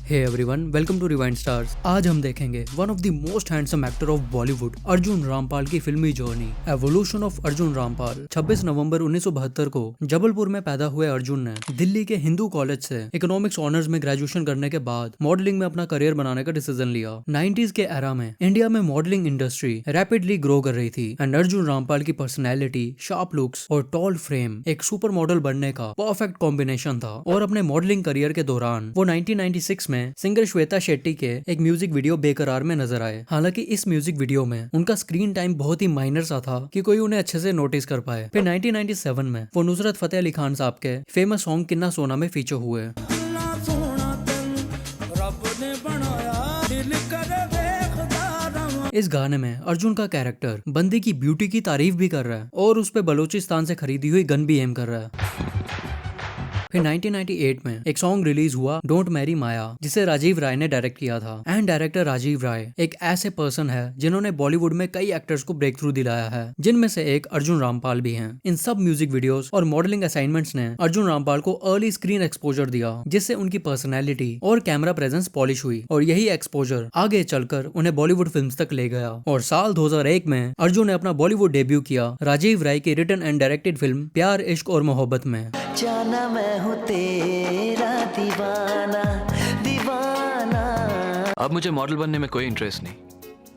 Hey everyone, welcome to rewind stars. आज हम देखेंगे one of the most handsome actor of Bollywood Arjun Rampal की फिल्मी journey, evolution of Arjun Rampal. 26 नवंबर 1972 को जबलपुर में पैदा हुए अर्जुन ने दिल्ली के हिंदू कॉलेज से इकोनॉमिक्स ऑनर्स में ग्रेजुएशन करने के बाद मॉडलिंग में अपना करियर बनाने का डिसीजन लिया। 90s के एरा में इंडिया में मॉडलिंग इंडस्ट्री रैपिडली ग्रो कर रही थी एंड अर्जुन रामपाल की पर्सनैलिटी, शार्प लुक्स और टॉल फ्रेम एक सुपर मॉडल बनने का परफेक्ट कॉम्बिनेशन था। और अपने मॉडलिंग करियर के दौरान वो 1996 में सिंगर श्वेता शेट्टी के एक म्यूजिक वीडियो बेकरार में नजर आए। हालांकि इस म्यूजिक वीडियो में उनका स्क्रीन टाइम बहुत ही माइनर सा था कि कोई उन्हें अच्छे से नोटिस कर पाए। फिर 1997 में वो नुसरत फतेह अली खान साहब के फेमस सॉन्ग किन्ना सोना में फीचर हुए। इस गाने में अर्जुन का कैरेक्टर बंदी की ब्यूटी की तारीफ भी कर रहा है और उस पे बलोचिस्तान से खरीदी हुई गन भी एम कर रहा है। फिर 1998 में एक सॉन्ग रिलीज हुआ डोंट मैरी माया, जिसे राजीव राय ने डायरेक्ट किया था। एंड डायरेक्टर राजीव राय एक ऐसे पर्सन है जिन्होंने बॉलीवुड में कई एक्टर्स को ब्रेक थ्रू दिलाया है, जिनमें से एक अर्जुन रामपाल भी हैं। इन सब म्यूजिक वीडियोस और मॉडलिंग असाइनमेंट्स ने अर्जुन रामपाल को अर्ली स्क्रीन एक्सपोजर दिया, जिससे उनकी पर्सनैलिटी और कैमरा प्रेजेंस पॉलिश हुई और यही एक्सपोजर आगे चलकर उन्हें बॉलीवुड फिल्म्स तक ले गया। और साल 2001 में अर्जुन ने अपना बॉलीवुड डेब्यू किया राजीव राय की रिटन एंड डायरेक्टेड फिल्म प्यार इश्क और मोहब्बत में। जाना मैं हूँ तेरा दीवाना दीवाना। अब मुझे मॉडल बनने में कोई इंटरेस्ट नहीं,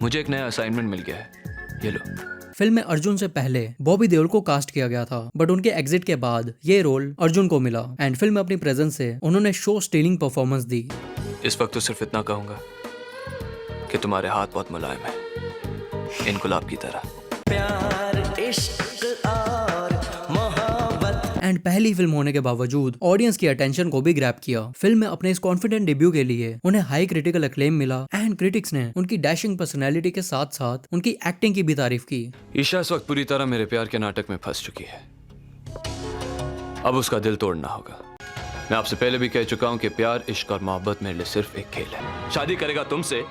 मुझे एक नया असाइनमेंट मिल गया है, ये लो। फिल्म में अर्जुन से पहले बॉबी देओल को कास्ट किया गया था, बट उनके एग्जिट के बाद ये रोल अर्जुन को मिला एंड फिल्म में अपनी प्रेजेंस से उन्होंने शो स्टीलिंग परफॉर्मेंस दी। इस वक्त तो सिर्फ इतना कहूंगा कि तुम्हारे हाथ बहुत मुलायम है, इन गुलाब की तरह। प्यार इश्क एंड पहली फिल्म होने के बावजूद ऑडियंस की अटेंशन को भी ग्रैब किया। फिल्म में अपने इस कॉन्फिडेंट डेब्यू के लिए उन्हें हाई क्रिटिकल अक्लेम मिला एंड क्रिटिक्स ने उनकी डैशिंग पर्सनैलिटी के साथ साथ उनकी एक्टिंग की भी तारीफ की। ईशा इस वक्त पूरी तरह मेरे प्यार के नाटक में फंस चुकी है, अब उसका दिल तोड़ना होगा। मैं आपसे पहले भी कह चुका हूं कि प्यार इश्क और मोहब्बत मेरे लिए सिर्फ एक खेल है। शादी करेगा तुमसे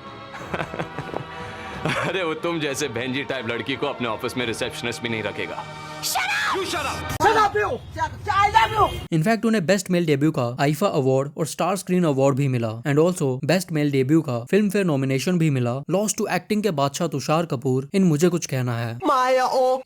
अरे वो तुम जैसे बहनजी टाइप लड़की को अपने ऑफिस में रिसेप्शनिस्ट भी नहीं रखेगा। इनफैक्ट उन्हें बेस्ट मेल डेब्यू का आईफा अवार्ड और स्टार स्क्रीन अवार्ड भी मिला and also best male debut का फिल्म फेयर नॉमिनेशन भी मिला। लॉस्ट टू एक्टिंग के बादशाह तुषार कपूर इन मुझे कुछ कहना है।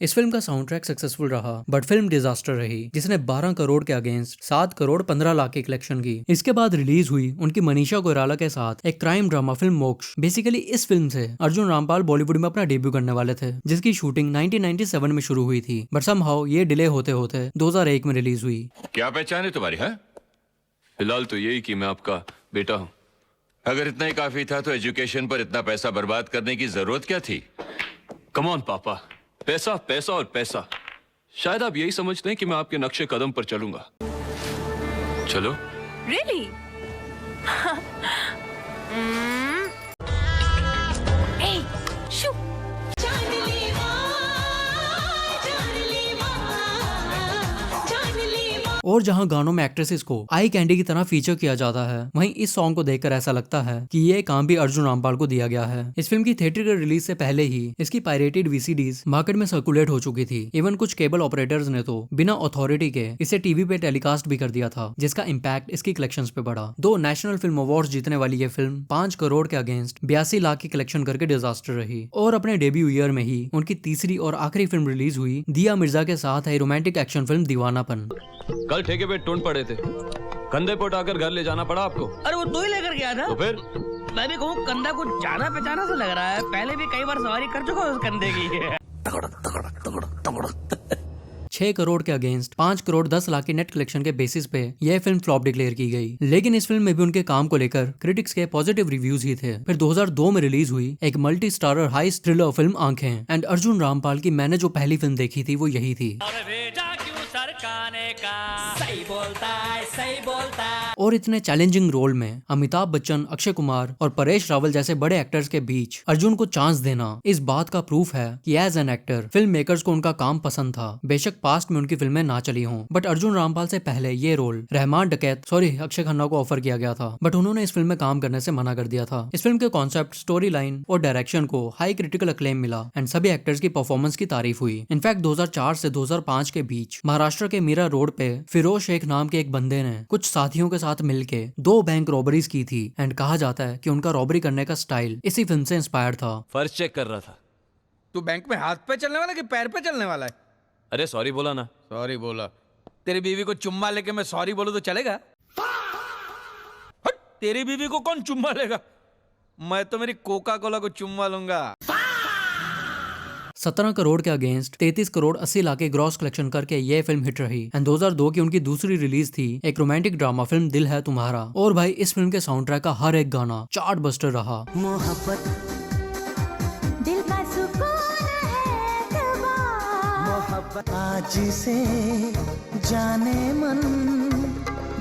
इस फिल्म का साउंड ट्रैक सक्सेसफुल रहा बट फिल्म डिजास्टर रही, जिसने 12 करोड़ के अगेंस्ट 7 करोड़ 15 लाख की कलेक्शन की। इसके बाद रिलीज हुई उनकी मनीषा कोइराला के साथ एक क्राइम ड्रामा फिल्म मोक्ष। बेसिकली इस फिल्म से अर्जुन रामपाल बॉलीवुड में अपना डेब्यू करने वाले थे, जिसकी शूटिंग 1997 में शुरू हुई थी, बट समहाउ ये डिले होते होते 2001 में रिलीज हुई। क्या पहचान है तुम्हारी? है फिलहाल तो यही कि मैं आपका बेटा हूँ। अगर इतना ही काफी था तो एजुकेशन पर इतना पैसा बर्बाद करने की जरूरत क्या थी? कम ऑन पापा, पैसा पैसा और पैसा। शायद आप यही समझते हैं कि मैं आपके नक्शे कदम पर चलूंगा। चलो। Really? Hey, shoo. और जहां गानों में एक्ट्रेसेस को आई कैंडी की तरह फीचर किया जाता है, वहीं इस सॉन्ग को देखकर ऐसा लगता है कि ये काम भी अर्जुन रामपाल को दिया गया है। इस फिल्म की थिएटर रिलीज से पहले ही इसकी पायरेटेड वीसीडीज मार्केट में सर्कुलेट हो चुकी थी। इवन कुछ केबल ऑपरेटर्स ने तो बिना अथॉरिटी के इसे टीवी पे टेलीकास्ट भी कर दिया था, जिसका इम्पैक्ट इसकी कलेक्शंस पे पड़ा। दो नेशनल फिल्म अवार्ड जीतने वाली ये फिल्म 5 करोड़ के अगेंस्ट 82 लाख की कलेक्शन करके डिजास्टर रही। और अपने डेब्यू ईयर में ही उनकी तीसरी और आखिरी फिल्म रिलीज हुई दिया मिर्जा के साथ है रोमांटिक एक्शन फिल्म दीवानापन। कल ठेके पे टूंड पड़े थे, कंधे पर उठाकर घर ले जाना पड़ा आपको। अरे वो तू ही लेकर गया था। तो फिर मैं भी कहूँ कंधा कुछ जाना पहचाना सा लग रहा है, पहले भी कई बार सवारी कर चुका हूँ उस कंधे की। 6 करोड़ के अगेंस्ट 5 करोड़ 10 लाख की नेट कलेक्शन के बेसिस पे यह फिल्म फ्लॉप डिक्लेयर की गई। लेकिन इस फिल्म में भी उनके काम को लेकर क्रिटिक्स के पॉजिटिव रिव्यूज ही थे। फिर 2002 में रिलीज हुई एक multi starrer high thriller film आंखें एंड अर्जुन रामपाल की मैंने जो पहली फिल्म देखी थी वो यही थी। सही बोलता है, सही बोलता है। और इतने चैलेंजिंग रोल में अमिताभ बच्चन, अक्षय कुमार और परेश रावल जैसे बड़े एक्टर्स के बीच अर्जुन को चांस देना इस बात का प्रूफ है कि as an actor film makers को उनका काम पसंद था। बेशक पास्ट में उनकी फिल्में ना चली हों, बट अर्जुन रामपाल से पहले ये रोल रहमान डकैत अक्षय खन्ना को ऑफर किया गया था, बट उन्होंने इस फिल्म में काम करने से मना कर दिया था। इस फिल्म के कॉन्सेप्ट, स्टोरी लाइन और डायरेक्शन को हाई क्रिटिकल अक्लेम मिला एंड सभी एक्टर्स की परफॉर्मेंस की तारीफ हुई। इनफैक्ट 2004 से 2005 के बीच महाराष्ट्र के मीरा रोड पे फिरोज शेख नाम के एक बंदे ने कुछ साथियों के साथ साथ मिलके 2 बैंक रॉबरीज की थी एंड कहा जाता है कि उनका रॉबरी करने का स्टाइल इसी फिल्म से इंस्पायर था। फर्ज चेक कर रहा था। तू बैंक में हाथ पे चलने वाला कि पैर पे चलने वाला है? अरे सॉरी बोला ना। सॉरी बोला। तेरी बीवी को चुम्मा लेके मैं सॉरी बोलूं तो चलेगा? हट, तेरी बीवी को कौन चुम्मा लेगा? मैं तो मेरी कोका कोला को चुम्मा लूंगा। 17 करोड़ के अगेंस्ट 33 करोड़ 80 लाख के ग्रॉस कलेक्शन करके ये फिल्म हिट रही एंड 2002 की उनकी दूसरी रिलीज थी एक रोमांटिक ड्रामा फिल्म दिल है तुम्हारा। और भाई इस फिल्म के साउंड ट्रैक का हर एक गाना चार्ट बस्टर रहा। मोहब्बत दिल का सुकून है दुआ। मोहब्बत आज से जाने मन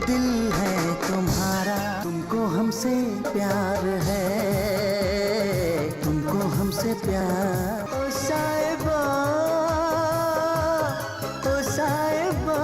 दिल है तुम्हारा, तुमको हमसे प्यार है, तुमको हमसे प्यार। ओ साहिबा, ओ साहिबा।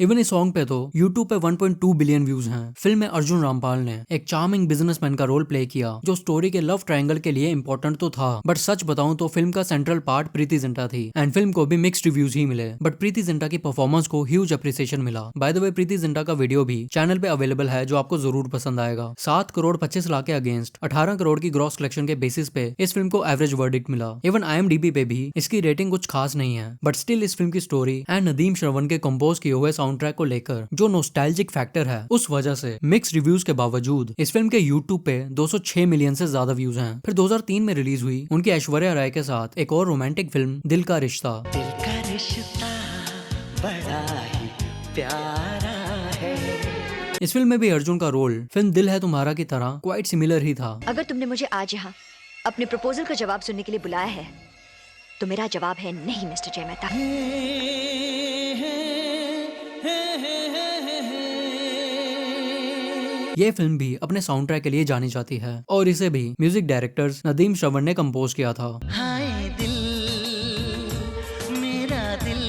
इवन इस सॉन्ग पे तो YouTube पे 1.2 बिलियन व्यूज हैं। फिल्म में अर्जुन रामपाल ने एक चार्मिंग बिजनेसमैन का रोल प्ले किया जो स्टोरी के लव ट्रायंगल के लिए इंपॉर्टेंट तो था, बट सच बताऊं तो फिल्म का सेंट्रल पार्ट प्रीति जिंटा थी एंड फिल्म को भी मिक्स्ड रिव्यूज ही मिले, बट प्रीति जिंटा की परफॉर्मेंस को ह्यूज अप्रिसिएशन मिला। By the way Preity Zinta का वीडियो भी चैनल पे अवेलेबल है जो आपको जरूर पसंद आएगा। 7 करोड़ 25 लाख के अगेंस्ट 18 करोड़ की ग्रॉस कलेक्शन के बेसिस पे इस फिल्म को एवरेज वर्डिक्ट मिला। इवन IMDb पे भी इसकी रेटिंग कुछ खास नहीं है, बट स्टिल इस फिल्म की स्टोरी एंड नदीम श्रवण के कंपोज किए हुए साउंड ट्रैक को लेकर जो नॉस्टैल्जिक फैक्टर है उस वजह से मिक्स रिव्यूज के बावजूद इस फिल्म के YouTube पे 206 मिलियन से ज्यादा व्यूज हैं। फिर 2003 में रिलीज हुई उनकी ऐश्वर्या राय के साथ एक और रोमांटिक फिल्म दिल का रिश्ता। दिल का रिश्ता बड़ा ही प्यारा है। इस फिल्म में भी अर्जुन का रोल फिल्म दिल है तुम्हारा की तरह क्वाइट सिमिलर ही था। अगर तुमने मुझे आज यहाँ अपने प्रपोजल का जवाब सुनने के लिए बुलाया है तो मेरा जवाब है नहीं मिस्टर जय मेहता। ये फिल्म भी अपने साउंड ट्रैक के लिए जानी जाती है और इसे भी म्यूजिक डायरेक्टर्स नदीम श्रवण ने कंपोज किया था। हाय दिल मेरा दिल।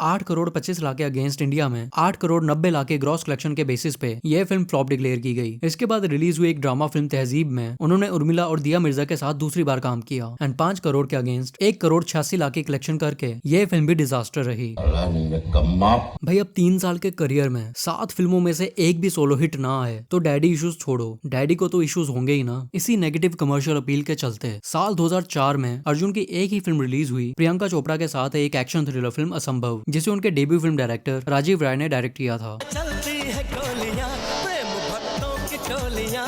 8 करोड़ 25 लाख के अगेंस्ट इंडिया में 8 करोड़ 90 लाख के ग्रॉस कलेक्शन के बेसिस पे यह फिल्म फ्लॉप डिक्लेयर की गई। इसके बाद रिलीज हुई एक ड्रामा फिल्म तहजीब में उन्होंने उर्मिला और दिया मिर्जा के साथ दूसरी बार काम किया एंड 5 करोड़ के अगेंस्ट 1 करोड़ 86 लाख की कलेक्शन करके यह फिल्म भी डिजास्टर रही। भाई अब 3 साल के करियर में 7 फिल्मों में से एक भी सोलो हिट ना आए तो डैडी इश्यूज छोड़ो, डैडी को तो इश्यूज होंगे ही ना। इसी नेगेटिव कमर्शियल अपील के चलते साल 2004 में अर्जुन की एक ही फिल्म रिलीज हुई प्रियंका चोपड़ा के साथ एक एक्शन थ्रिलर फिल्म असंभव, जिसे उनके डेब्यू फिल्म डायरेक्टर राजीव राय ने डायरेक्ट किया था। चलती है गोलियां प्रेम भक्तों की चोलियां,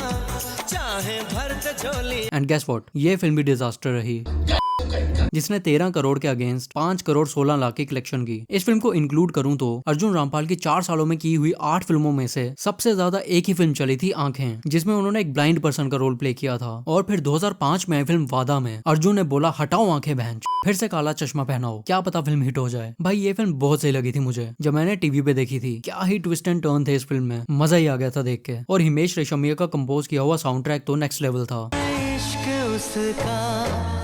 चाहे भरत चोली। एंड गेस व्हाट, ये फिल्म भी डिजास्टर रही जिसने 13 करोड़ के अगेंस्ट 5 करोड़ 16 लाख की कलेक्शन की। इस फिल्म को इंक्लूड करूं तो अर्जुन रामपाल की 4 सालों में की हुई 8 फिल्मों में से सबसे ज्यादा एक ही फिल्म चली थी आंखें, जिसमें उन्होंने एक ब्लाइंड पर्सन का रोल प्ले किया था। और फिर 2005 में फिल्म वादा में अर्जुन ने बोला हटाओ आंखें बहन, फिर से काला चश्मा पहनाओ, क्या पता फिल्म हिट हो जाए। भाई ये फिल्म बहुत सही लगी थी मुझे जब मैंने टीवी पे देखी थी। क्या ही ट्विस्ट एंड टर्न थे इस फिल्म में, मजा ही आ गया था देख के। और हिमेश रेशमिया का कंपोज किया हुआ साउंड ट्रैक तो नेक्स्ट लेवल था। इश्क उसका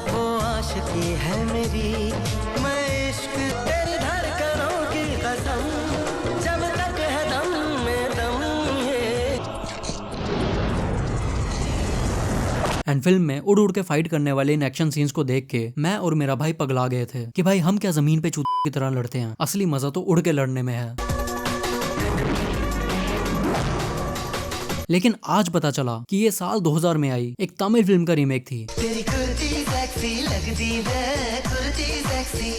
वो आशिकी है मेरी, मैं इश्क तेरी धड़कनों की कसम, जब तक है दम में दम है। एंड फिल्म में उड़ उड़ के फाइट करने वाले इन एक्शन सीन्स को देख के मैं और मेरा भाई पगला गए थे कि भाई हम क्या जमीन पे चूत की तरह लड़ते हैं, असली मजा तो उड़ के लड़ने में है। लेकिन आज पता चला कि ये साल 2000 में आई एक तमिल फिल्म का रीमेक थी तेरी कुर्ती सेक्सी लगती है, कुर्ती सेक्सी।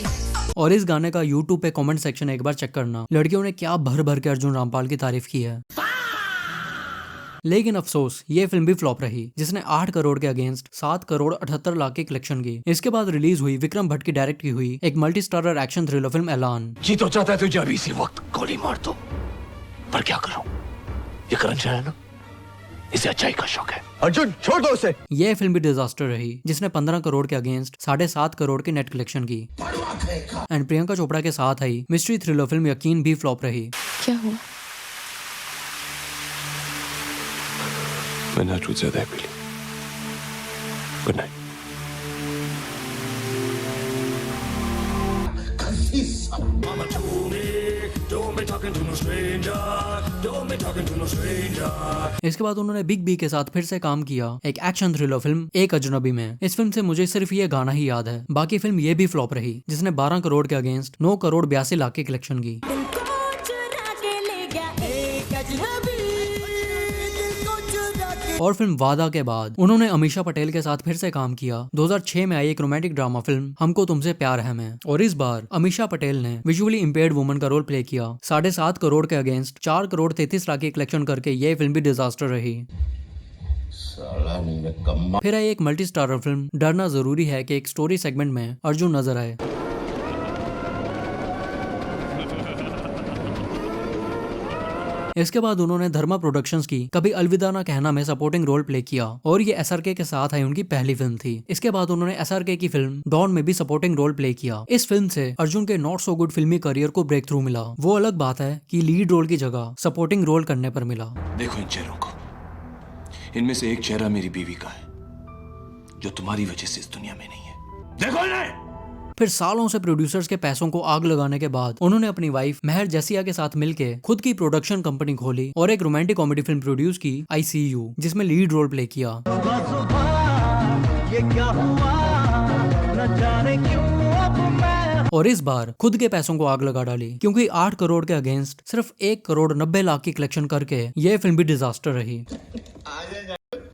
और इस गाने का YouTube पे कमेंट सेक्शन एक बार चेक करना, लड़कियों ने क्या भर भर के अर्जुन रामपाल की तारीफ की है। लेकिन अफसोस ये फिल्म भी फ्लॉप रही जिसने 8 करोड़ के अगेंस्ट 7 करोड़ 78 लाख की कलेक्शन की। इसके बाद रिलीज हुई विक्रम भट्ट की डायरेक्ट की हुई एक multi starrer action thriller film ऐलान। जी तो चाहता है तुझे अभी इसी वक्त गोली मार दो, पर क्या करूं, ये करण है ना, इसे अच्छाई का शौक है। अर्जुन छोड़ दो उसे। यह फिल्म भी डिजास्टर रही जिसने 15 करोड़ के अगेंस्ट 7.5 करोड़ की नेट कलेक्शन की। एंड प्रियंका चोपड़ा के साथ आई मिस्ट्री थ्रिलर फिल्म यकीन भी फ्लॉप रही। क्या हुआ? मैंने आज कुछ ज्यादा पी ली। Good night. इसके बाद उन्होंने बिग बी के साथ फिर से काम किया एक एक्शन थ्रिलर फिल्म एक अजनबी में। इस फिल्म से मुझे सिर्फ ये गाना ही याद है, बाकी फिल्म ये भी फ्लॉप रही जिसने 12 करोड़ के अगेंस्ट 9 करोड़ 82 लाख की कलेक्शन की। दिल को चुरा के ले गया और फिल्म वादा के बाद उन्होंने अमीषा पटेल के साथ फिर से काम किया 2006 में आई एक रोमांटिक ड्रामा फिल्म हमको तुमसे प्यार है में। और इस बार अमीषा पटेल ने विजुअली इम्पेयर्ड वुमन का रोल प्ले किया। 7.5 करोड़ के अगेंस्ट 4 करोड़ 33 लाख की कलेक्शन करके ये फिल्म भी डिजास्टर रही। फिर आई एक मल्टी स्टारर फिल्म डरना जरूरी है कि एक स्टोरी सेगमेंट में अर्जुन नजर आए। इसके बाद उन्होंने धर्मा प्रोडक्शंस की कभी अलविदा ना कहना में सपोर्टिंग रोल प्ले किया और ये एसआरके के साथ आई उनकी पहली फिल्म थी। इसके बाद उन्होंने एसआरके की फिल्म डॉन में भी सपोर्टिंग रोल प्ले किया। इस फिल्म से अर्जुन के नॉट सो गुड फिल्मी करियर को ब्रेक थ्रू मिला। वो अलग बात है कि लीड रोल की जगह सपोर्टिंग रोल करने पर मिला। देखो इन चेहरों को, इनमें से एक चेहरा मेरी बीवी का है जो तुम्हारी वजह से इस दुनिया में नहीं है। देखो इन्हें। फिर सालों से प्रोड्यूसर्स के पैसों को आग लगाने के बाद उन्होंने अपनी वाइफ महर जसिया के साथ मिलके खुद की प्रोडक्शन कंपनी खोली और एक रोमांटिक कॉमेडी फिल्म प्रोड्यूस की ICU, जिसमें लीड रोल प्ले किया। और इस बार खुद के पैसों को आग लगा डाली क्योंकि 8 करोड़ के अगेंस्ट सिर्फ 1 करोड़ 90 लाख की कलेक्शन करके यह फिल्म भी डिजास्टर रही।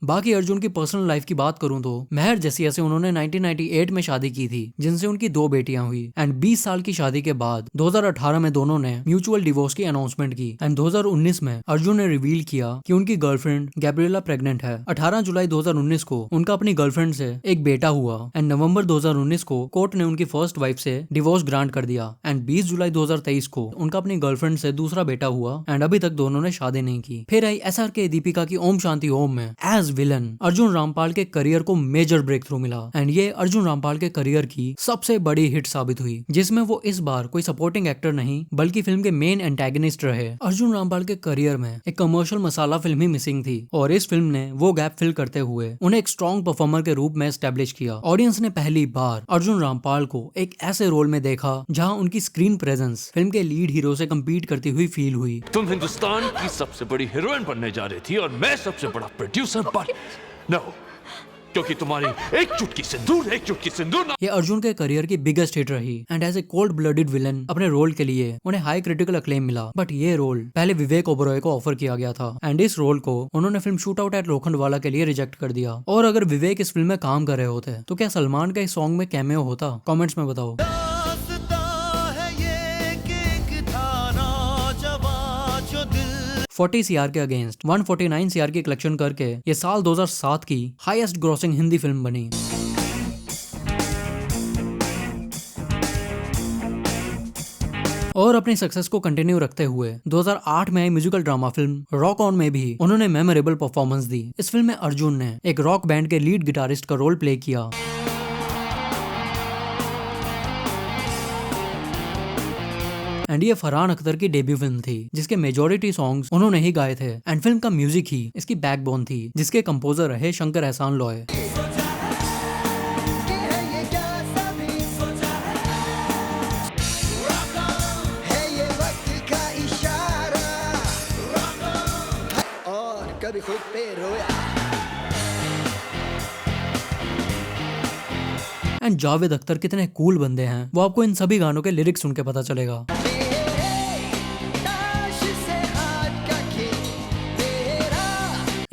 बाकी अर्जुन की पर्सनल लाइफ की बात करूं तो महर जसिया से उन्होंने 1998 में शादी की थी जिनसे उनकी 2 बेटियां हुई एंड 20 साल की शादी के बाद 2018 में दोनों ने म्यूचुअल डिवोर्स की अनाउंसमेंट की एंड 2019 में अर्जुन ने रिवील किया कि उनकी गर्लफ्रेंड गैब्रिएला प्रेग्नेंट है। 18 जुलाई 2019 को उनका अपनी गर्लफ्रेंड से एक बेटा हुआ एंड नवंबर 2019 को कोर्ट ने उनकी फर्स्ट वाइफ से डिवोर्स ग्रांट कर दिया एंड 20 जुलाई 2023 को उनका अपनी गर्लफ्रेंड से दूसरा बेटा हुआ एंड अभी तक दोनों ने शादी नहीं की। फिर आई SRK दीपिका की ओम शांति ओम में एज विलन अर्जुन रामपाल के करियर को मेजर ब्रेक थ्रू मिला एंड ये अर्जुन रामपाल के करियर की सबसे बड़ी हिट साबित हुई, जिसमें वो इस बार कोई सपोर्टिंग एक्टर नहीं बल्कि फिल्म के मेन एंटेगनिस्ट रहे। अर्जुन रामपाल के करियर में एक कमर्शियल मसाला फिल्म ही मिसिंग थी और इस फिल्म ने वो गैप फिल करते हुए उन्हें एक स्ट्रॉन्ग परफॉर्मर के रूप में एस्टेब्लिश किया। ऑडियंस ने पहली बार अर्जुन रामपाल को एक ऐसे रोल में देखा जहाँ उनकी स्क्रीन प्रेजेंस फिल्म के लीड हीरो से कम्पीट करती हुई फील हुई। तुम हिंदुस्तान की सबसे बड़ी हीरोइन बनने जा रही थी और मैं सबसे बड़ा प्रोड्यूसर बन नो, क्योंकि तुम्हारी एक चुटकी सिंदूर ये अर्जुन के करियर की बिगेस्ट हिट रही and as a cold blooded villain अपने रोल के लिए उन्हें हाई क्रिटिकल अक्लेम मिला। बट ये रोल पहले विवेक ओबरॉय को ऑफर किया गया था एंड इस रोल को उन्होंने film shoot out at Lokhandwala के लिए रिजेक्ट कर दिया। और अगर विवेक इस फिल्म में काम कर रहे होते तो क्या सलमान का इस सॉन्ग में कैमेओ होता? कमेंट्स में बताओ। 40 CR के अगेंस्ट 149 CR की कलेक्शन करके ये साल 2007 की हाईएस्ट ग्रॉसिंग हिंदी फिल्म बनी। और अपनी सक्सेस को कंटिन्यू रखते हुए 2008 में आई musical drama film Rock On में भी उन्होंने मेमोरेबल परफॉर्मेंस दी। इस फिल्म में अर्जुन ने एक रॉक बैंड के लीड गिटारिस्ट का रोल प्ले किया। एंड ये फरहान अख्तर की डेब्यू फिल्म थी जिसके मेजोरिटी सॉन्ग्स उन्होंने ही गाए थे एंड फिल्म का म्यूजिक ही इसकी बैकबोन थी जिसके कंपोजर रहे शंकर एहसान लॉय। एंड जावेद अख्तर कितने कूल बंदे हैं वो आपको इन सभी गानों के लिरिक्स सुन के पता चलेगा।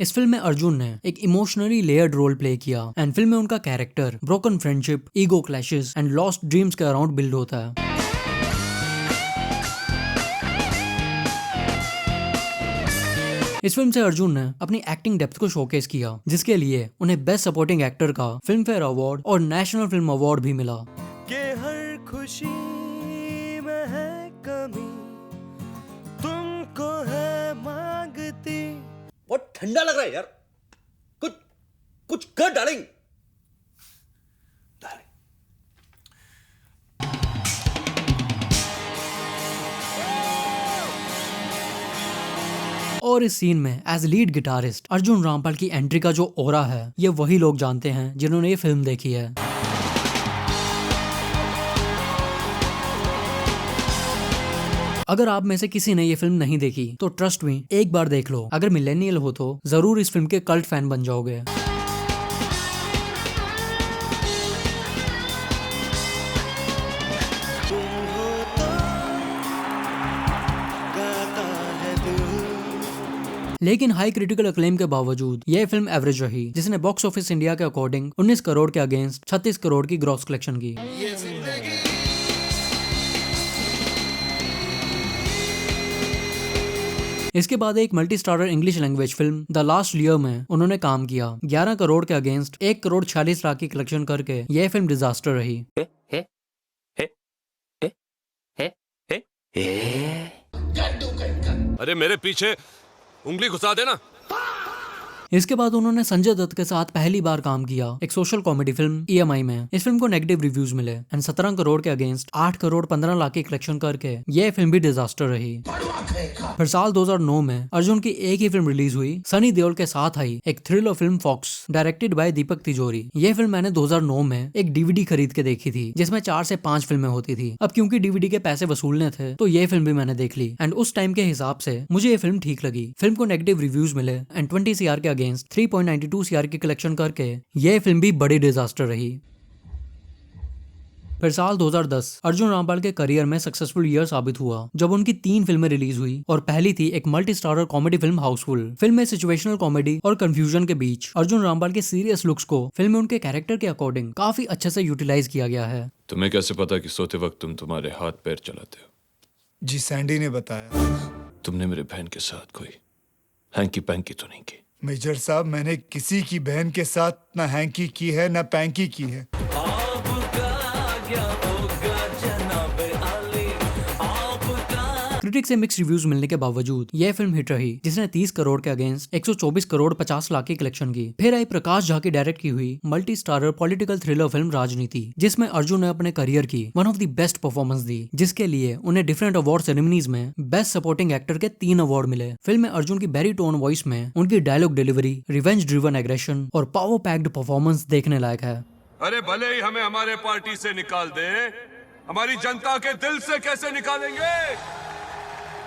इस फिल्म में अर्जुन ने एक इमोशनली लेयर्ड रोल प्ले किया एंड फिल्म में उनका character broken friendship, ego clashes and lost dreams के अराउंड बिल्ड होता है। इस फिल्म से अर्जुन ने अपनी एक्टिंग डेप्थ को शोकेस किया जिसके लिए उन्हें बेस्ट सपोर्टिंग एक्टर का फिल्म फेयर अवार्ड और नेशनल फिल्म अवार्ड भी मिला। के हर खुशी में है कमी तुमको है मांगती। बहुत ठंडा लग रहा है यार, कुछ कर डार्लिंग। और इस सीन में as lead guitarist Arjun Rampal की एंट्री का जो ओरा है ये वही लोग जानते हैं जिन्होंने ये फिल्म देखी है। अगर आप में से किसी ने ये फिल्म नहीं देखी तो ट्रस्ट मी एक बार देख लो। अगर मिलेनियल हो तो जरूर इस फिल्म के कल्ट फैन बन जाओगे। लेकिन हाई क्रिटिकल अक्लेम के बावजूद यह फिल्म एवरेज रही, जिसने बॉक्स ऑफिस इंडिया के अकॉर्डिंग 19 करोड़ के अगेंस्ट 36 करोड़ की ग्रॉस कलेक्शन की। इसके बाद एक multi starrer English language film the last year में उन्होंने काम किया। 11 करोड़ के अगेंस्ट 1 करोड़ 46 लाख की कलेक्शन करके यह फिल्म डिजास्टर रही। अरे मेरे पीछे उंगली घुसा देना। इसके बाद उन्होंने संजय दत्त के साथ पहली बार काम किया एक सोशल कॉमेडी फिल्म EMI में। इस फिल्म को नेगेटिव रिव्यूज मिले एंड 17 करोड़ के अगेंस्ट 8 करोड़ 15 लाख की कलेक्शन करके यह फिल्म भी डिजास्टर रही। फिर साल 2009 में अर्जुन की एक ही फिल्म रिलीज हुई, सनी देओल के साथ आई एक thriller film Fox, directed by Deepak Tijori. यह फिल्म मैंने 2009 में एक DVD खरीद के देखी थी, जिसमें 4 से 5 फिल्में होती थी। अब क्योंकि DVD के पैसे वसूलने थे तो ये फिल्म भी मैंने देख ली एंड उस टाइम के हिसाब से मुझे ये फिल्म ठीक लगी। फिल्म को नेगेटिव रिव्यूज मिले एंड 20 CR के अगेंस्ट 3.92 CR की कलेक्शन करके यह फिल्म भी बड़ी डिजास्टर रही। फिर साल 2010 अर्जुन रामपाल के करियर में सक्सेसफुल ईयर साबित हुआ जब उनकी 3 फिल्में रिलीज हुई और पहली थी एक multi starrer comedy film Housefull. Film में सिचुएशनल कॉमेडी और कंफ्यूजन के बीच अर्जुन रामपाल के सीरियस लुक्स को फिल्म में उनके कैरेक्टर के अकॉर्डिंग काफी अच्छे से यूटिलाइज किया गया है। तुम्हें कैसे पता कि सोते वक्त तुम तुम्हारे हाथ पैर चलाते हो? जी सैंडी ने बताया। तुमने मेरे बहन के साथ कोई हैंकी पैंकी तो नहीं की? मेजर साहब, मैंने किसी की बहन के साथ ना हैंकी की है ना पैंकी की है। क्रिटिक से मिक्स रिव्यूज मिलने के बावजूद यह फिल्म हिट रही, जिसने 30 करोड़ के अगेंस्ट 124 करोड़ 50 लाख की कलेक्शन की। फिर आई प्रकाश झा की डायरेक्ट की हुई multi starrer political thriller film Raajneeti, जिसमें अर्जुन ने अपने करियर की one of the best performance दी, जिसके लिए उन्हें डिफरेंट अवार्ड सेरेमनीज में बेस्ट सपोर्टिंग एक्टर के 3 अवार्ड मिले। फिल्म में अर्जुन की बैरीटोन वॉइस में उनकी dialogue delivery, revenge driven aggression और पावर पैक्ड परफॉर्मेंस देखने लायक है। अरे भले ही हमें हमारे पार्टी से निकाल दे, हमारी जनता के दिल से कैसे निकालेंगे?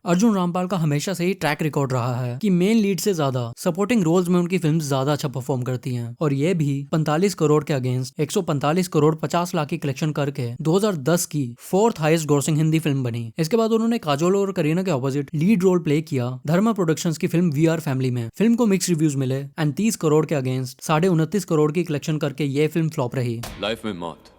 अर्जुन रामपाल का हमेशा से ही ट्रैक रिकॉर्ड रहा है कि मेन लीड से ज्यादा सपोर्टिंग रोल्स में उनकी फिल्म्स ज्यादा अच्छा परफॉर्म करती हैं, और ये भी 45 करोड़ के अगेंस्ट 145 करोड़ 50 लाख की कलेक्शन करके 2010 की 4th highest grossing Hindi film बनी। इसके बाद उन्होंने काजोल और करीना के ऑपोजिट लीड रोल प्ले किया धर्मा प्रोडक्शंस की फिल्म VR फैमिली में। फिल्म को मिक्स रिव्यूज मिले एंड 30 करोड़ के अगेंस्ट 29.5 करोड़ की कलेक्शन करके ये फिल्म फ्लॉप रही। लाइफ में मौत,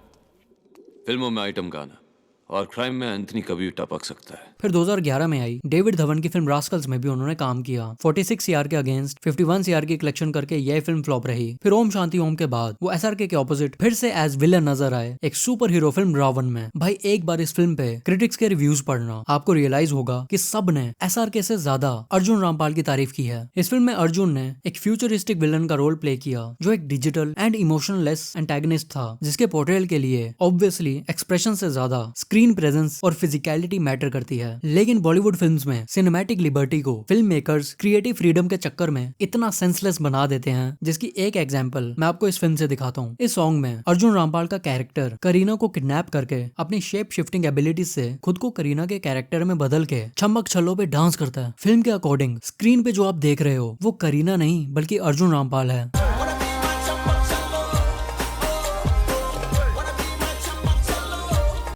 फिल्मों में आइटम गाना और क्राइम में एंथनी कभी टपक सकता है। फिर 2011 में आई डेविड धवन की फिल्म रास्कल्स में भी उन्होंने काम किया। 46 CR के अगेंस्ट 51 CR की कलेक्शन करके यह फिल्म फ्लॉप रही। फिर ओम शांति ओम के बाद वो SRK के ऑपोजिट फिर से एज विलन नजर आए एक सुपर हीरो फिल्म रावण में। भाई एक बार इस फिल्म पे क्रिटिक्स के रिव्यूज पढ़ना, आपको रियलाइज होगा कि सब ने SRK से ज्यादा अर्जुन रामपाल की तारीफ की है। इस फिल्म में अर्जुन ने एक फ्यूचरिस्टिक विलन का रोल प्ले किया जो एक डिजिटल एंड इमोशनलेस एंटेगनिस्ट था, जिसके पोर्ट्रेयल के लिए ऑब्वियसली एक्सप्रेशन से ज्यादा स्क्रीन प्रेजेंस और फिजिकलिटी मैटर करती है। लेकिन बॉलीवुड फिल्म्स में सिनेमैटिक लिबर्टी को फिल्म मेकर्स क्रिएटिव फ्रीडम के चक्कर में इतना सेंसलेस बना देते हैं, जिसकी एक एग्जांपल मैं आपको इस फिल्म से दिखाता हूँ। इस सॉन्ग में अर्जुन रामपाल का कैरेक्टर करीना को किडनैप करके अपनी शेप शिफ्टिंग एबिलिटीज से खुद को करीना के कैरेक्टर में बदल के छमक छल्लों पे डांस करता है। फिल्म के अकॉर्डिंग स्क्रीन पे जो आप देख रहे हो वो करीना नहीं बल्कि अर्जुन रामपाल है।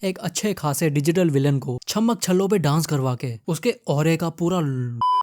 एक अच्छे खासे डिजिटल विलन को छमक छल्लों पे डांस करवा के उसके ऑरे का पूरा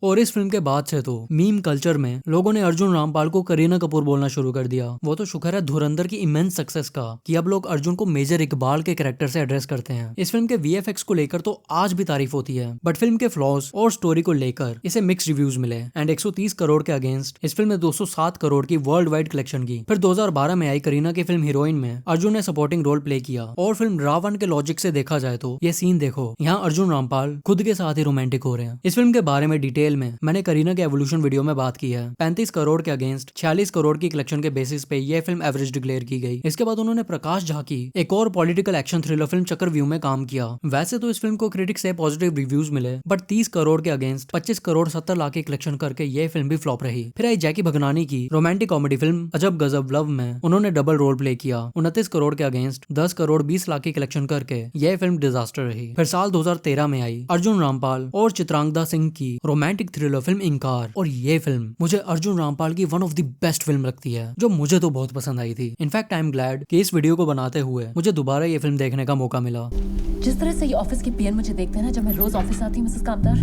और इस फिल्म के बाद से तो मीम कल्चर में लोगों ने अर्जुन रामपाल को करीना कपूर बोलना शुरू कर दिया। वो तो शुक्र है धुरंधर की इमेंस सक्सेस का कि अब लोग अर्जुन को मेजर इकबाल के कैरेक्टर से एड्रेस करते हैं। इस फिल्म के VFX को लेकर तो आज भी तारीफ होती है, बट फिल्म के फ्लॉज और स्टोरी को लेकर इसे मिक्स रिव्यूज मिले एंड 130 करोड़ के अगेंस्ट इस फिल्म ने 207 करोड़ की वर्ल्ड वाइड कलेक्शन की। फिर 2012 में आई करीना की फिल्म हीरोइन में अर्जुन ने सपोर्टिंग रोल प्ले किया। और फिल्म रावण के लॉजिक से देखा जाए तो ये सीन देखो, यहाँ अर्जुन रामपाल खुद के साथ ही रोमांटिक हो रहे हैं। इस फिल्म के बारे में डिटेल में मैंने करीना के एवोल्यूशन वीडियो में बात की है। 35 करोड़ के अगेंस्ट 46 करोड़ की कलेक्शन के बेसिस पे यह फिल्म एवरेज डिक्लेयर की गई। इसके बाद उन्होंने प्रकाश झा की एक और पॉलिटिकल एक्शन थ्रिलर फिल्म चक्रव्यूह में काम किया। वैसे तो इस फिल्म को क्रिटिक्स से पॉजिटिव रिव्यूज मिले, बट 30 करोड़ के अगेंस्ट 25 करोड़ 70 लाख की कलेक्शन करके यह फिल्म भी फ्लॉप रही। फिर आई जैकी भगनानी की रोमांटिक कॉमेडी फिल्म अजब गजब लव में उन्होंने डबल रोल प्ले किया। 29 करोड़ के अगेंस्ट 10 करोड़ 20 लाख की कलेक्शन करके यह फिल्म डिजास्टर रही। फिर साल 2013 में आई अर्जुन रामपाल और चित्रांगदा सिंह की रोमांटिक थ्रिलर फिल्म इंकार, और ये फिल्म मुझे अर्जुन रामपाल की one of the best film लगती है, जो मुझे तो बहुत पसंद आई थी। इनफैक्ट आई एम ग्लैड कि इस वीडियो को बनाते हुए मुझे दोबारा ये फिल्म देखने का मौका मिला। जिस तरह से ये ऑफिस के पीएन मुझे देखते हैं ना जब मैं रोज ऑफिस आती हूँ मिसेस कामदार,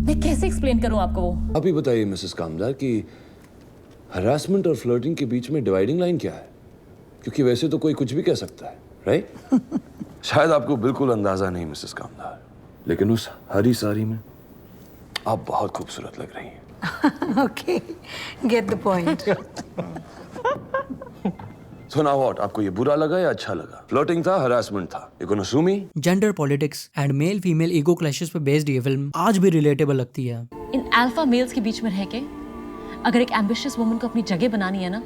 मैं कैसे एक्सप्लेन करूं आपको वो? आप ही बताइए मिसेस कामदार कि हरासमेंट और फ्लर्टिंग के बीच में डिवाइडिंग लाइन क्या है? क्योंकि वैसे तो कोई कुछ भी कह सकता है, राइट? शायद आपको बिल्कुल अंदाजा नहीं मिसेस कामदार, लेकिन उस हरी साड़ी में आप बहुत खूबसूरत लग रही हैं। Okay, get the point. So now what? आपको ये बुरा लगा या अच्छा लगा? फ्लर्टिंग था, हरासमेंट था। You gonna sue me? Gender politics and male female ego clashes पे बेस्ड ये फिल्म आज भी रिलेटेबल लगती है। इन अल्फा मेल्स के बीच में रह के अगर एक एम्बिशियस वुमन को अपनी जगह बनानी है ना,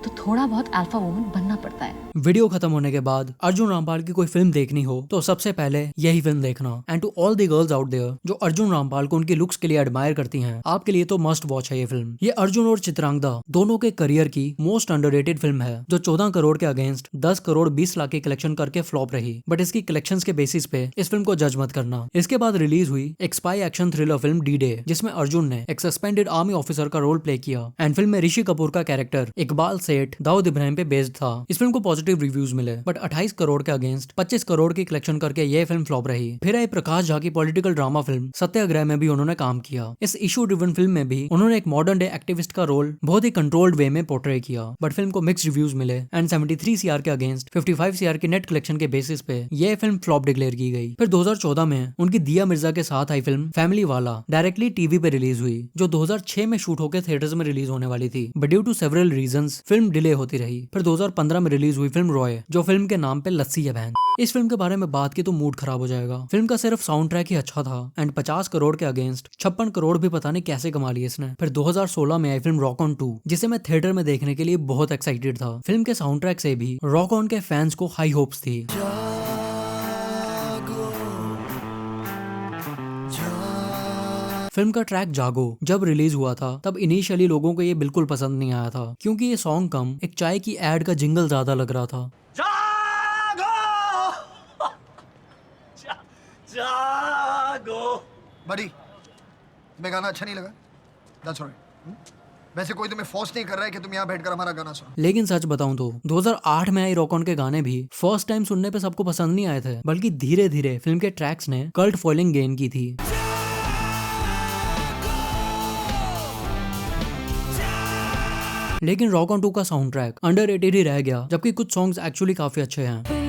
तो थोड़ा बहुत अल्फा वुमन बनना पड़ता है। वीडियो खत्म होने के बाद अर्जुन रामपाल की कोई फिल्म देखनी हो तो सबसे पहले यही फिल्म देखना। And to all the girls out there जो अर्जुन रामपाल को उनकी लुक्स के लिए एडमायर करती हैं, आपके लिए तो मस्ट वॉच है ये फिल्म। ये अर्जुन और चित्रांगदा दोनों के करियर की मोस्ट अंडररेटेड फिल्म है, जो 14 करोड़ के अगेंस्ट 10 करोड़ 20 लाख की कलेक्शन करके फ्लॉप रही। बट इसकी कलेक्शन के बेसिस पे इस फिल्म को जज मत करना। इसके बाद रिलीज हुई एक spy action thriller film D-Day, जिसमें अर्जुन ने एक सस्पेंडेड आर्मी ऑफिसर का रोल प्ले किया। एंड फिल्म में ऋषि कपूर का कैरेक्टर इकबाल सेठ दाऊद इब्राहिम पे बेस्ड था। इस फिल्म को पॉजिटिव रिव्यूज मिले, बट 28 करोड़ के अगेंस्ट 25 करोड़ की कलेक्शन करके ये फिल्म फ्लॉप रही। फिर आई प्रकाश झा की पॉलिटिकल ड्रामा फिल्म सत्याग्रह में भी उन्होंने काम किया। इस इशू ड्रिवन फिल्म में भी उन्होंने एक मॉडर्न डे एक्टिविस्ट का रोल बहुत ही कंट्रोल्ड वे में पोर्ट्रे किया, बट फिल्म को मिक्स्ड रिव्यूज मिले। एंड 73 सीआर के अगेंस्ट 55 सीआर की नेट कलेक्शन के बेसिस पे ये फिल्म फ्लॉप डिक्लेयर की गई। फिर 2014 में उनकी दिया मिर्जा के साथ आई फिल्म फैमिली वाला डायरेक्टली टीवी पे रिलीज हुई, जो 2006 में शूट होकर थिएटर्स में रिलीज होने वाली थी, but due to several reasons film delay होती रही। फिर 2015 में रिलीज हुई फिल्म रॉय, जो फिल्म के नाम पे लस्सी है बहन। इस फिल्म के बारे में बात की तो मूड खराब हो जाएगा। फिल्म का सिर्फ साउंड ट्रैक ही अच्छा था। एंड 50 करोड़ के अगेंस्ट 56 करोड़ भी पता नहीं कैसे कमा लिए इसने। फिर 2016 में आई फिल्म रॉक ऑन 2, जिसे मैं थिएटर में देखने के लिए बहुत एक्साइटेड था। फिल्म के साउंड ट्रैक से भी रॉक ऑन के फैंस को हाई होप्स थी। फिल्म का ट्रैक जागो जब रिलीज हुआ था तब इनिशियली लोगों को ये बिल्कुल पसंद नहीं आया था, क्योंकि ये सॉन्ग कम एक चाय की एड का जिंगल ज्यादा लग रहा था। जागो बड़ी तुम्हें गाना अच्छा नहीं लगा? That's alright. वैसे कोई तुम्हें फोर्स नहीं कर रहा है कि तुम यहाँ बैठकर हमारा गाना सुनो। लेकिन सच बताऊं तो 2008 में आई रॉक ऑन के गाने भी फर्स्ट टाइम सुनने पे सबको पसंद नहीं आए थे, बल्कि धीरे धीरे फिल्म के ट्रैक्स ने कल्ट फॉलोइंग गेन की थी। लेकिन रॉक ऑन 2 का साउंड ट्रैक अंडररेटेड ही रह गया, जबकि कुछ सॉन्ग्स एक्चुअली काफी अच्छे हैं।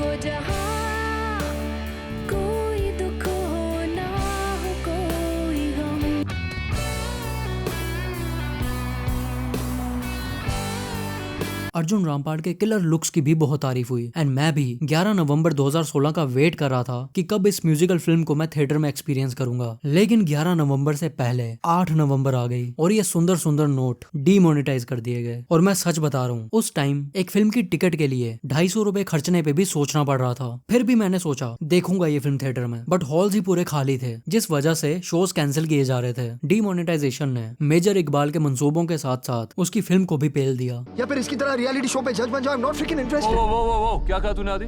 अर्जुन रामपाल के किलर लुक्स की भी बहुत तारीफ हुई। एंड मैं भी 11 नवंबर 2016 का वेट कर रहा था कि कब इस म्यूजिकल फिल्म को मैं थिएटर में एक्सपीरियंस करूंगा। लेकिन 11 नवंबर से पहले 8 नवंबर आ गई और ये सुंदर सुंदर नोट डीमोनेटाइज कर दिए गए। और मैं सच बता रहा हूँ, उस टाइम एक फिल्म की टिकट के लिए 250 रुपए खर्चने पे भी सोचना पड़ रहा था। फिर भी मैंने सोचा देखूंगा ये फिल्म थिएटर में, बट हॉल्स ही पूरे खाली थे, जिस वजह से शोज कैंसिल किए जा रहे थे। डीमोनेटाइजेशन ने मेजर इकबाल के मंसूबों के साथ साथ उसकी फिल्म को भी पेल दिया। या फिर इसकी तरह रियलिटी शो पे जज बन जाओ। I'm not freaking interested. वो क्या कहा तूने आदि?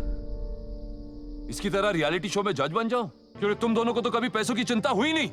इसकी तरह रियलिटी शो में जज बन जाओ? क्योंकि तुम दोनों को तो कभी पैसों की चिंता हुई नहीं।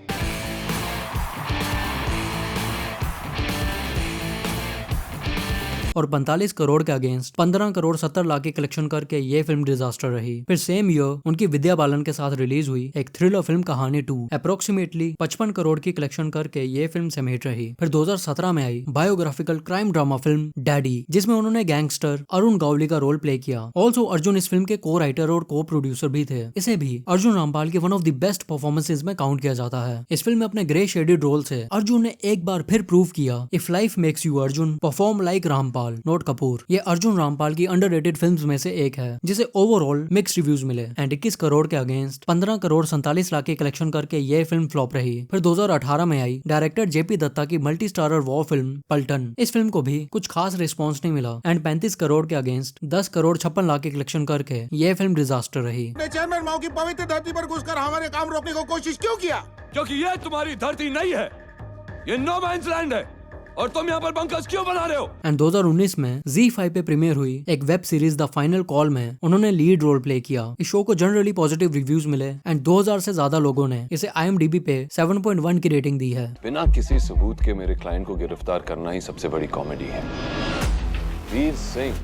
और 45 करोड़ के अगेंस्ट 15 करोड़ 70 लाख की कलेक्शन करके ये फिल्म डिजास्टर रही। फिर सेम ईयर उनकी विद्या बालन के साथ रिलीज हुई एक थ्रिलर फिल्म कहानी 2, अप्रोक्सीमेटली 55 करोड़ की कलेक्शन करके ये फिल्म समेट रही। फिर 2017 में आई biographical crime drama film Daddy, जिसमें उन्होंने गैंगस्टर अरुण गावली का रोल प्ले किया। ऑल्सो अर्जुन इस फिल्म के को राइटर और को प्रोड्यूसर भी थे। इसे भी अर्जुन रामपाल के one of the best performances में काउंट किया जाता है। इस फिल्म में अपने ग्रे शेडेड रोल से अर्जुन ने एक बार फिर प्रूव किया, if life makes you Arjun perform like Rampal note Kapoor. ये अर्जुन रामपाल की अंडररेटेड फिल्म्स में से एक है, जिसे ओवरऑल मिक्स्ड रिव्यूज मिले। एंड 21 करोड़ के अगेंस्ट 15 करोड़ 47 लाख की कलेक्शन करके ये फिल्म फ्लॉप रही। फिर 2018 में आई डायरेक्टर जेपी दत्ता की मल्टी स्टारर वॉर फिल्म पलटन। इस फिल्म को भी कुछ खास रिस्पॉन्स नहीं मिला। एंड 35 करोड़ के अगेंस्ट 10 करोड़ 56 लाख की कलेक्शन करके ये फिल्म डिजास्टर रही। चेयरमैन माओ की पवित्र धरती पर घुसकर हमारे काम रोकने की कोशिश क्यों किया? क्योंकि ये तुम्हारी धरती नहीं है, ये नो मैन्स लैंड है, और तुम यहाँ पर बंकर्स क्यों बना रहे हो? एंड 2019 में ZEE5 पे प्रीमियर हुई एक web series the final call में उन्होंने लीड रोल प्ले किया। इस शो को जनरली पॉजिटिव रिव्यूज मिले एंड 2000 से ज्यादा लोगों ने इसे IMDb पे 7.1 की रेटिंग दी है। बिना किसी सबूत के मेरे क्लाइंट को गिरफ्तार करना ही सबसे बड़ी कॉमेडी है। Veer Singh,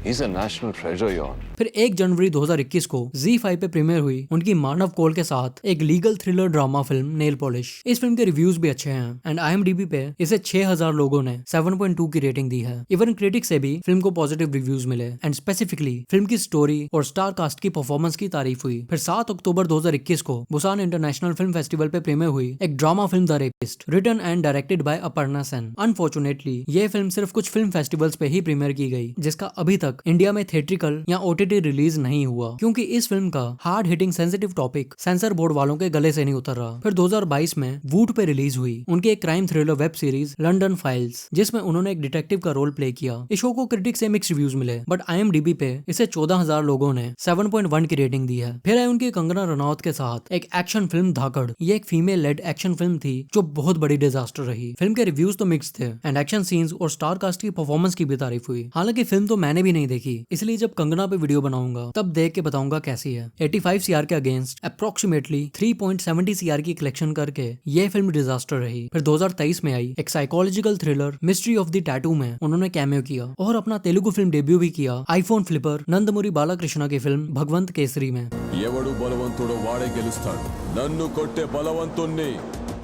He's a national treasure, Your Honor. फिर 1 जनवरी 2021 को ZEE5 पे प्रीमियर हुई उनकी मानव कौल के साथ एक legal thriller drama film nail polish. इस फिल्म के रिव्यूज भी अच्छे हैं एंड IMDb पे इसे 6000 लोगों ने 7.2 की रेटिंग दी है। इवन क्रिटिक्स से भी फिल्म को पॉजिटिव रिव्यूज मिले एंड स्पेसिफिकली फिल्म की स्टोरी और स्टार कास्ट की परफॉर्मेंस की तारीफ हुई। फिर 7 अक्टूबर 2021 को बुसान इंटरनेशनल फिल्म फेस्टिवल पे प्रीमियर हुई एक drama film the rapist, written and directed by Aparna Sen. Unfortunately ये फिल्म सिर्फ कुछ फिल्म फेस्टिवल्स पे ही प्रीमियर की गई, जिसका अभी तक इंडिया में थिएट्रिकल या OTT रिलीज नहीं हुआ क्योंकि इस फिल्म का hard hitting sensitive topic censor board वालों के गले से नहीं उतर रहा। फिर 2022 में वूट पे रिलीज हुई उनकी एक crime thriller web series London files, जिसमें उन्होंने एक डिटेक्टिव का रोल प्ले किया। इस शो को क्रिटिक्स से मिक्स रिव्यूज मिले बट IMDb पे इसे 14000 लोगों ने 7.1 की रेटिंग दी है। फिर है उनकी कंगना रनौत के साथ एक एक्शन फिल्म धाकड़। ये एक फीमेल लेड एक्शन फिल्म थी जो बहुत बड़ी डिजास्टर रही। फिल्म के रिव्यूज तो मिक्स थे एंड एक्शन सीन्स और स्टार कास्ट की परफॉर्मेंस की भी तारीफ हुई। हालांकि फिल्म तो मैंने भी नहीं देखी, इसलिए जब कंगना पे वीडियो बनाऊंगा तब देख के बताऊंगा कैसी है। 85 CR के अगेंस्ट अप्रोक्सीमेटली 3.70 CR की कलेक्शन करके ये फिल्म डिजास्टर रही। फिर 2023 में आई एक psychological thriller mystery of the tattoo में उन्होंने कैमियो किया और अपना तेलुगु फिल्म डेब्यू भी किया आईफोन फ्लिपर नंदमुरी बालाकृष्ण की फिल्म भगवंत केसरी में। ఎవడు బలవంతుడు వాడే గెలుస్తాడు నన్ను కొట్టే బలవంతుణ్ణి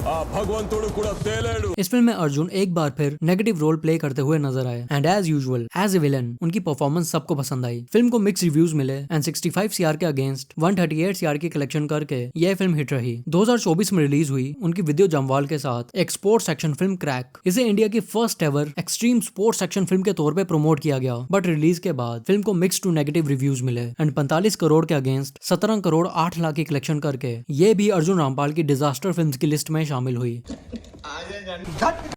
ఆ భగవంతుడు కూడా తేలేడు। इस फिल्म में अर्जुन एक बार फिर नेगेटिव रोल प्ले करते हुए नजर आए and as usual as a villain उनकी परफॉर्मेंस सबको पसंद आई। फिल्म को मिक्स रिव्यूज मिले एंड 65 CR के अगेंस्ट 138 CR की कलेक्शन करके यह फिल्म हिट रही। 2024 में रिलीज हुई उनकी विद्यो जमवाल के साथ एक स्पोर्ट्स एक्शन फिल्म क्रैक। इसे इंडिया की first ever extreme sports action film के तौर पे प्रमोट किया गया बट रिलीज के बाद फिल्म को मिक्स टू नेगेटिव रिव्यूज मिले एंड 45 करोड़ के अगेंस्ट 17 करोड़ 8 लाख की कलेक्शन करके ये भी अर्जुन रामपाल की डिजास्टर फिल्म की लिस्ट में शामिल हुई।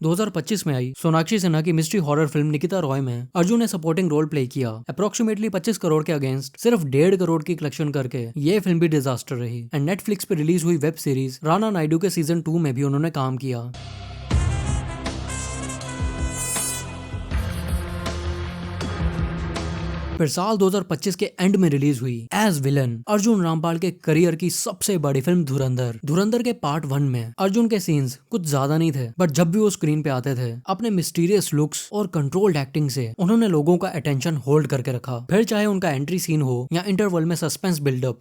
2025 में आई सोनाक्षी सिन्हा की mystery horror film Nikita Roy में अर्जुन ने सपोर्टिंग रोल प्ले किया। अप्रोक्सीमेटली 25 करोड़ के अगेंस्ट सिर्फ 1.5 करोड़ की कलेक्शन करके ये फिल्म भी डिजास्टर रही एंड नेटफ्लिक्स पे रिलीज हुई वेब सीरीज राणा नायडू के सीजन 2 में भी उन्होंने काम किया। फिर साल 2025 के एंड में रिलीज हुई एज विलन अर्जुन रामपाल के करियर की सबसे बड़ी फिल्म धुरंधर। धुरंधर के पार्ट 1 में अर्जुन के सीन्स कुछ ज्यादा नहीं थे बट जब भी वो स्क्रीन पे आते थे अपने मिस्टीरियस लुक्स और कंट्रोल्ड एक्टिंग से उन्होंने लोगों का अटेंशन होल्ड करके रखा। फिर चाहे उनका एंट्री सीन हो या इंटरवल में सस्पेंस बिल्डअप,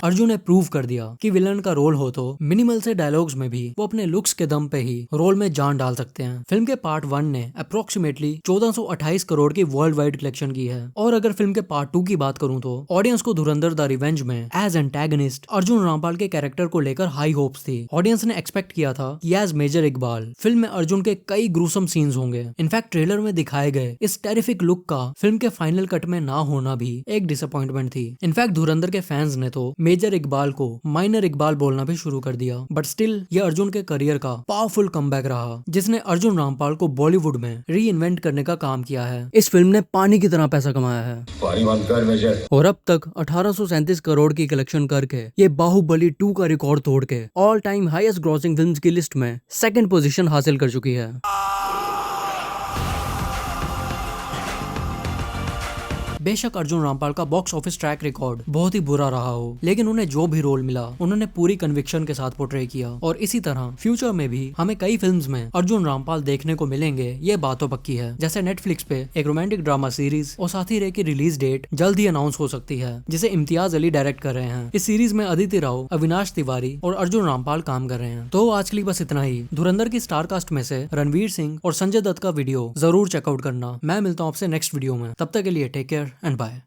अर्जुन ने प्रूव कर दिया कि विलन का रोल हो तो मिनिमल से डायलॉग्स में भी वो अपने लुक्स के दम पे ही रोल में जान डाल सकते हैं। फिल्म के पार्ट 1 ने अप्रोक्सीमेटली 1428 करोड़ की वर्ल्ड वाइड कलेक्शन की है और अगर फिल्म के पार्ट 2 की बात करूं तो ऑडियंस को धुरंधर द रिवेंज में एज एंटेगनिस्ट अर्जुन रामपाल के कैरेक्टर को लेकर हाई होप्स थी। ऑडियंस ने एक्सपेक्ट किया था कि एज मेजर इकबाल फिल्म में अर्जुन के कई ग्रूसम सीन्स होंगे। इनफैक्ट ट्रेलर में दिखाए गए इस टेरिफिक लुक का फिल्म के फाइनल कट में ना होना भी एक डिसअपॉइंटमेंट थी। इनफैक्ट धुरंधर के फैंस ने तो मेजर इकबाल को माइनर इकबाल बोलना भी शुरू कर दिया बट स्टिल ये अर्जुन के करियर का पावरफुल कमबैक रहा जिसने अर्जुन रामपाल को बॉलीवुड में री इन्वेंट करने का काम किया है। इस फिल्म ने पानी की तरह पैसा कमाया है और अब तक 1837 करोड़ की कलेक्शन करके ये बाहुबली 2 का रिकॉर्ड तोड़ के all time highest grossing films की लिस्ट में 2nd पोजीशन हासिल कर चुकी है। बेशक अर्जुन रामपाल का बॉक्स ऑफिस ट्रैक रिकॉर्ड बहुत ही बुरा रहा हो लेकिन उन्हें जो भी रोल मिला उन्होंने पूरी कन्विक्शन के साथ पोर्ट्रे किया और इसी तरह फ्यूचर में भी हमें कई फिल्म्स में अर्जुन रामपाल देखने को मिलेंगे ये बात तो पक्की है। जैसे नेटफ्लिक्स पे एक रोमांटिक ड्रामा सीरीज और साथी रे की रिलीज डेट जल्द ही अनाउंस हो सकती है जिसे इम्तियाज अली डायरेक्ट कर रहे हैं। इस सीरीज में अदिति राव, अविनाश तिवारी और अर्जुन रामपाल काम कर रहे हैं। तो आज के लिए बस इतना ही। धुरंधर की स्टार कास्ट में से रणवीर सिंह और संजय दत्त का वीडियो जरूर चेकआउट करना। मैं मिलता हूँ आपसे नेक्स्ट वीडियो में, तब तक के लिए टेक केयर एंड बाय।